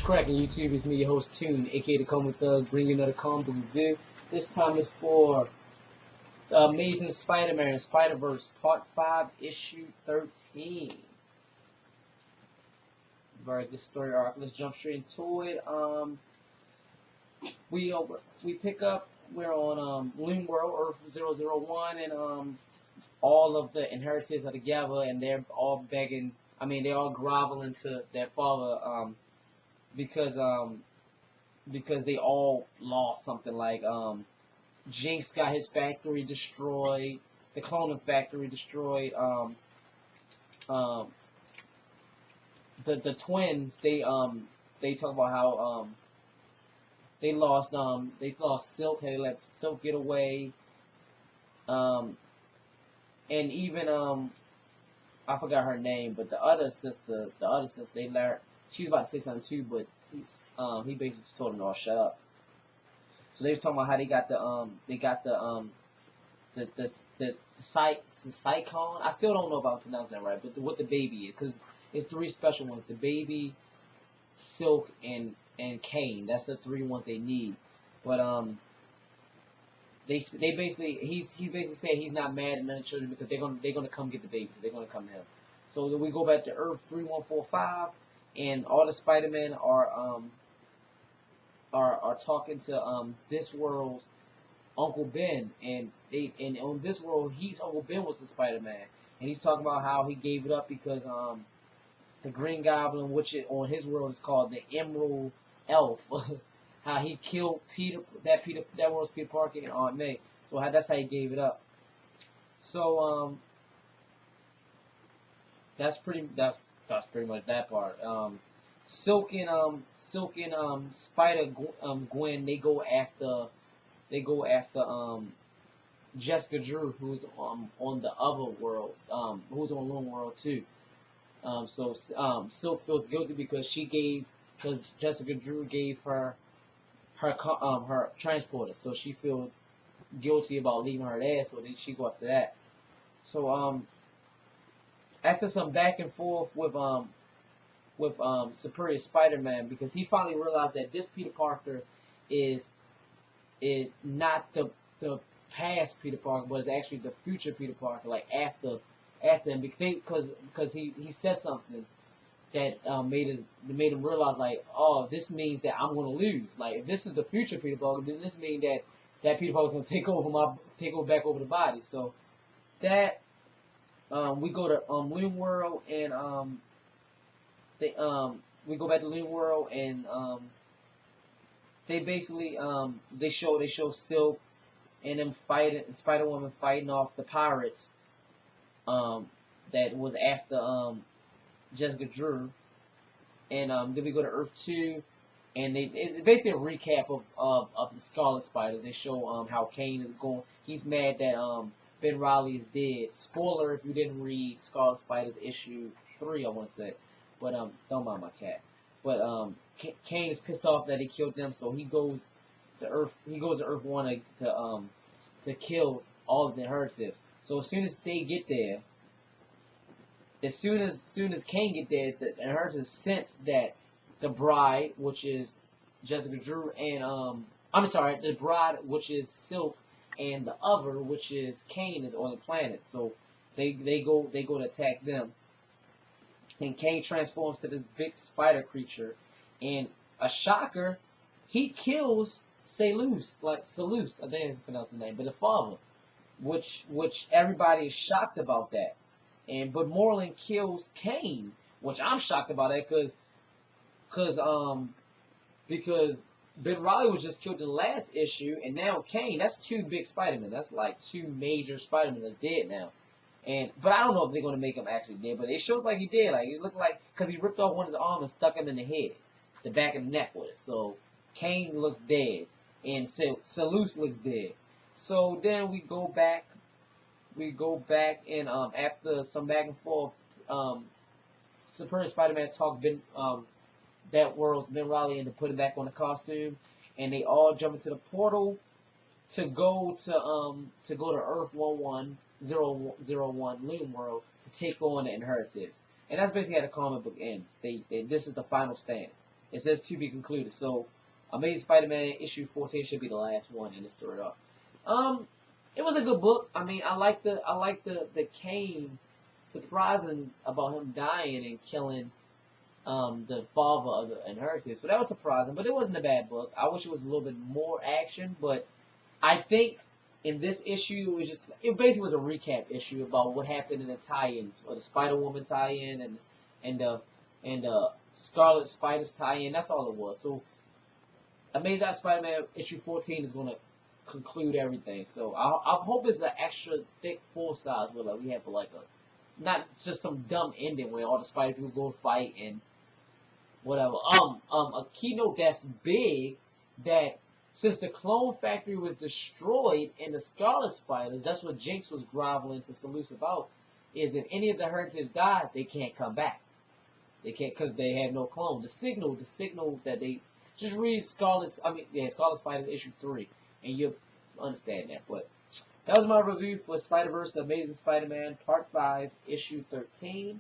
cracking YouTube? It's me, your host Tune, aka the Comic Thug, bringing you another comic book review. This time it's for the Amazing Spider-Man Spider-Verse Part 5, Issue 13. Very good story arc. Let's jump straight into it. We pick up. We're on Loom World, Earth 001, and all of the inheritors are together, and they're all begging. I mean, they're all groveling to their father because they all lost something. Like Jinx got his factory destroyed, the cloning factory destroyed. The twins, they talk about how they lost Silk. They let Silk get away. And even I forgot her name, but the other sister, they let her, she was about to say something too, but he basically just told them all shut up. So they was talking about how they got the Psychon. I still don't know if I'm pronouncing that right, but what the baby is, because it's three special ones: the baby, Silk, and Kane. That's the three ones they need. But they basically he basically said he's not mad at none of the children because they're gonna come get the baby. So they're gonna come to him. So then we go back to Earth 3145, and all the Spider-Men are talking to this world's Uncle Ben, and on this world Uncle Ben was the Spider-Man, and he's talking about how he gave it up because the Green Goblin, which on his world is called the Emerald Elf, how he killed that world's Peter Parker and Aunt May. So that's how he gave it up. So that's pretty much that part. Silk and Spider Gwen, they go after Jessica Drew, who's on the other world, who's on Loom World too. So Silk feels guilty because Jessica Drew gave her transporter, so she feels guilty about leaving her there. So then she go after that. So after some back and forth with Superior Spider-Man, because he finally realized that this Peter Parker is not the past Peter Parker, but it's actually the future Peter Parker, like after him, because he said something that made him realize, like, oh, this means that I'm gonna lose. Like, if this is the future Peter Parker, then this means that Peter Parker's gonna take over back over the body. So that we go to Loom World, and we go back to Loom World, and they basically they show Silk and them fighting, Spider-Woman fighting off the pirates that was after Jessica Drew, and then we go to Earth 2, and it's basically a recap of the Scarlet Spider. They show how Kane is going. He's mad that Ben Reilly is dead. Spoiler if you didn't read Scarlet Spider's issue 3, I want to say, but don't mind my cat. But Kane is pissed off that he killed them, so he goes to Earth. He goes to Earth 1 to kill all of the inheritors. So as soon as they get there, as soon as Kane get there, the inheritors sense that the bride, which is Jessica Drew, and the bride, which is Silk, and the other, which is Kane, is on the planet. So they go to attack them. And Kane transforms to this big spider creature, and a shocker, he kills Salus, I think that's pronounced the name, but the father, which everybody is shocked about that. But Moreland kills Kane, which I'm shocked about that, because Ben Reilly was just killed in the last issue, and now Kane, that's two big Spider-Men. That's like two major Spider-Men that's dead now. But I don't know if they're gonna make him actually dead, but it shows like he did. Like, it looked like, because he ripped off one of his arms and stuck him in the head, the back of the neck with it. So Kane looks dead, and Salus looks dead. So then we go back, and after some back and forth, Superior Spider-Man talked that world's Ben Reilly into putting back on the costume, and they all jump into the portal to go to Earth 11001 Loom World to take on the inheritors. And that's basically how the comic book ends. This is the final stand. It says to be concluded. So, Amazing Spider-Man issue 14 should be the last one in the story arc. It was a good book. I mean, I like the Kane surprising about him dying and killing the father of the inheritance. So that was surprising, but it wasn't a bad book. I wish it was a little bit more action, but I think in this issue it basically was a recap issue about what happened in the tie-ins, or the Spider-Woman tie-in and Scarlet Spider's tie-in. That's all it was. So Amazing Spider-Man issue 14 is gonna conclude everything. So I hope it's an extra thick full size where like we have like a not just some dumb ending where all the Spider people go fight and whatever. A keynote that's big, that since the clone factory was destroyed in the Scarlet Spiders, that's what Jinx was groveling to Salus about, is if any of the Heretics die, they can't come back. They can't, because they have no clone. The signal that they, just read Scarlet Spiders issue 3, and you'll understand that. But that was my review for Spider-Verse, The Amazing Spider-Man, Part 5, issue 13.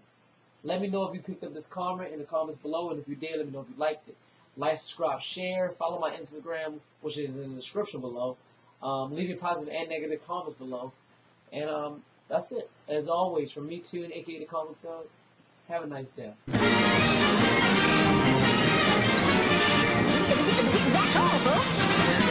Let me know if you picked up this comment in the comments below, and if you did, let me know if you liked it. Like, subscribe, share, follow my Instagram, which is in the description below. Leave your positive and negative comments below. And that's it. As always, from me too, and aka the Comic Thug, have a nice day. That's all, folks.